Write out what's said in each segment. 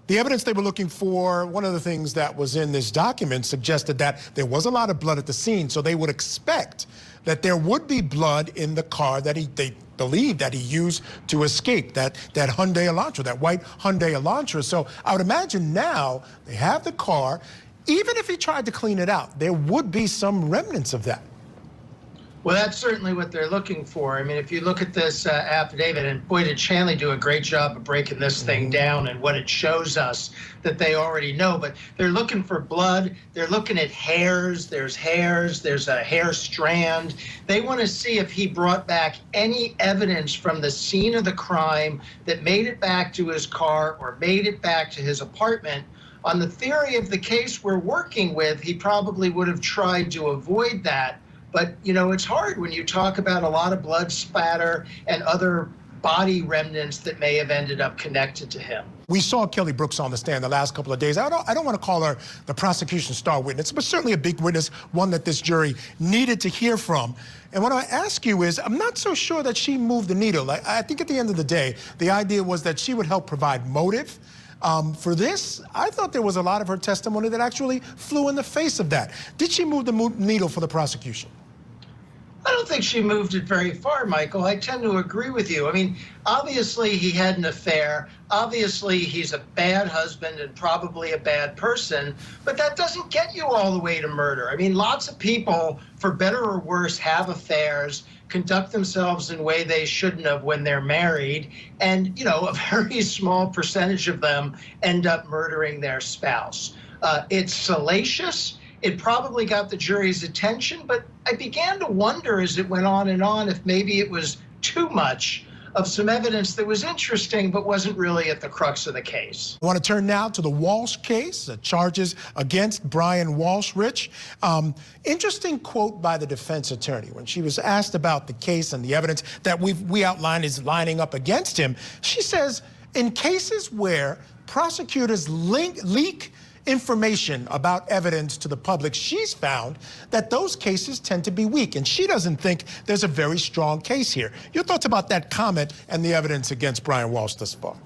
The evidence they were looking for, one of the things that was in this document suggested that there was a lot of blood at the scene, so they would expect that there would be blood in the car that they believed that he used to escape, that Hyundai Elantra, that white Hyundai Elantra. So I would imagine now they have the car. Even if he tried to clean it out, there would be some remnants of that. Well, that's certainly what they're looking for. I mean, if you look at this affidavit, and boy, did Shanley do a great job of breaking this thing down and what it shows us that they already know. But they're looking for blood. They're looking at hairs. There's a hair strand. They want to see if he brought back any evidence from the scene of the crime that made it back to his car or made it back to his apartment. On the theory of the case we're working with, he probably would have tried to avoid that. But, you know, it's hard when you talk about a lot of blood spatter and other body remnants that may have ended up connected to him. We saw Kelly Brooks on the stand the last couple of days. I don't want to call her the prosecution's star witness, but certainly a big witness, one that this jury needed to hear from. And what I ask you is, I'm not so sure that she moved the needle. I think at the end of the day, the idea was that she would help provide motive. For this, I thought there was a lot of her testimony that actually flew in the face of that. Did she move the needle for the prosecution? I don't think she moved it very far, Michael. I tend to agree with you. I mean, obviously he had an affair. Obviously he's a bad husband and probably a bad person, but that doesn't get you all the way to murder. I mean, lots of people, for better or worse, have affairs, conduct themselves in a way they shouldn't have when they're married, and, you know, a very small percentage of them end up murdering their spouse. It's salacious. It probably got the jury's attention, but I began to wonder as it went on and on if maybe it was too much of some evidence that was interesting but wasn't really at the crux of the case. I want to turn now to the Walshe case, charges against Bryan Walshe. Rich, interesting quote by the defense attorney when she was asked about the case and the evidence that we outlined is lining up against him. She says, in cases where prosecutors leak information about evidence to the public, she's found that those cases tend to be weak, and she doesn't think there's a very strong case here. Your thoughts about that comment and the evidence against Bryan Walshe thus far?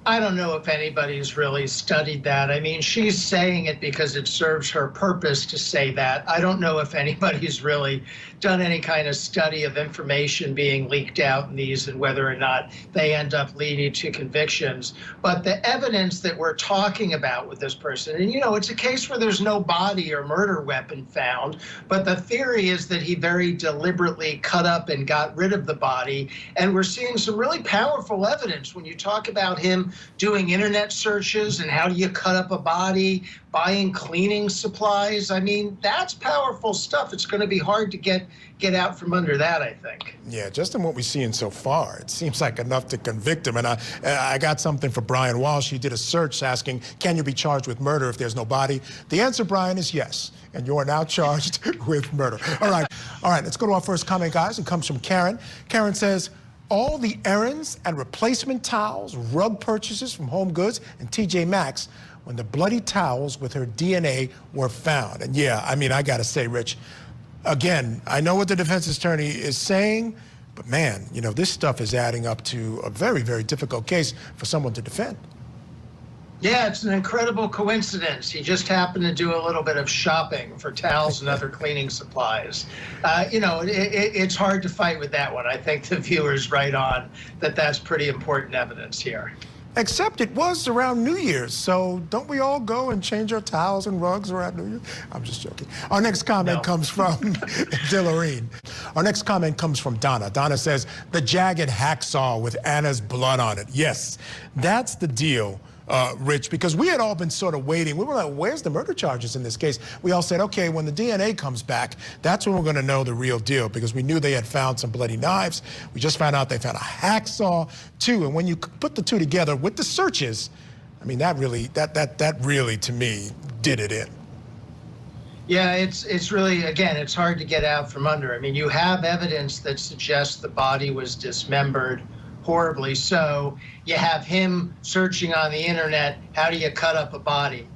I don't know if anybody's really studied that. I mean, she's saying it because it serves her purpose to say that. I don't know if anybody's really done any kind of study of information being leaked out in these and whether or not they end up leading to convictions. But the evidence that we're talking about with this person, and, you know, it's a case where there's no body or murder weapon found, but the theory is that he very deliberately cut up and got rid of the body. And we're seeing some really powerful evidence when you talk about him doing internet searches and how do you cut up a body, buying cleaning supplies. I mean, that's powerful stuff. It's going to be hard to get out from under that, I think. Yeah, just in what we're seeing so far, it seems like enough to convict him. And I got something for Bryan Walshe. He did a search asking, can you be charged with murder if there's no body? The answer, Brian, is yes. And you are now charged with murder. All right, let's go to our first comment, guys. It comes from Karen. Karen says, all the errands and replacement towels, rug purchases from Home Goods and TJ Maxx when the bloody towels with her DNA were found. And yeah, I mean, I gotta say, Rich, again, I know what the defense attorney is saying, but man, you know, this stuff is adding up to a very, very difficult case for someone to defend. Yeah, it's an incredible coincidence. He just happened to do a little bit of shopping for towels and other cleaning supplies. You know, it's hard to fight with that one. I think the viewer's right on that that's pretty important evidence here. Except it was around New Year's, so don't we all go and change our towels and rugs around New Year's? I'm just joking. Our next comment comes from Dillarine. Our next comment comes from Donna. Donna says, the jagged hacksaw with Anna's blood on it. Yes, that's the deal. Rich, because we had all been sort of waiting. We were like, where's the murder charges in this case? We all said, okay, when the DNA comes back, that's when we're going to know the real deal, because we knew they had found some bloody knives. We just found out they found a hacksaw too. And when you put the two together with the searches, I mean, that really, to me, did it in. Yeah, it's really, again, it's hard to get out from under. I mean, you have evidence that suggests the body was dismembered, horribly so. You have him searching on the internet, how do you cut up a body?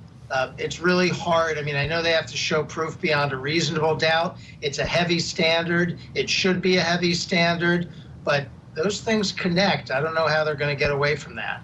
It's really hard. I mean, I know they have to show proof beyond a reasonable doubt. It's a heavy standard. It should be a heavy standard, but those things connect. I don't know how they're going to get away from that.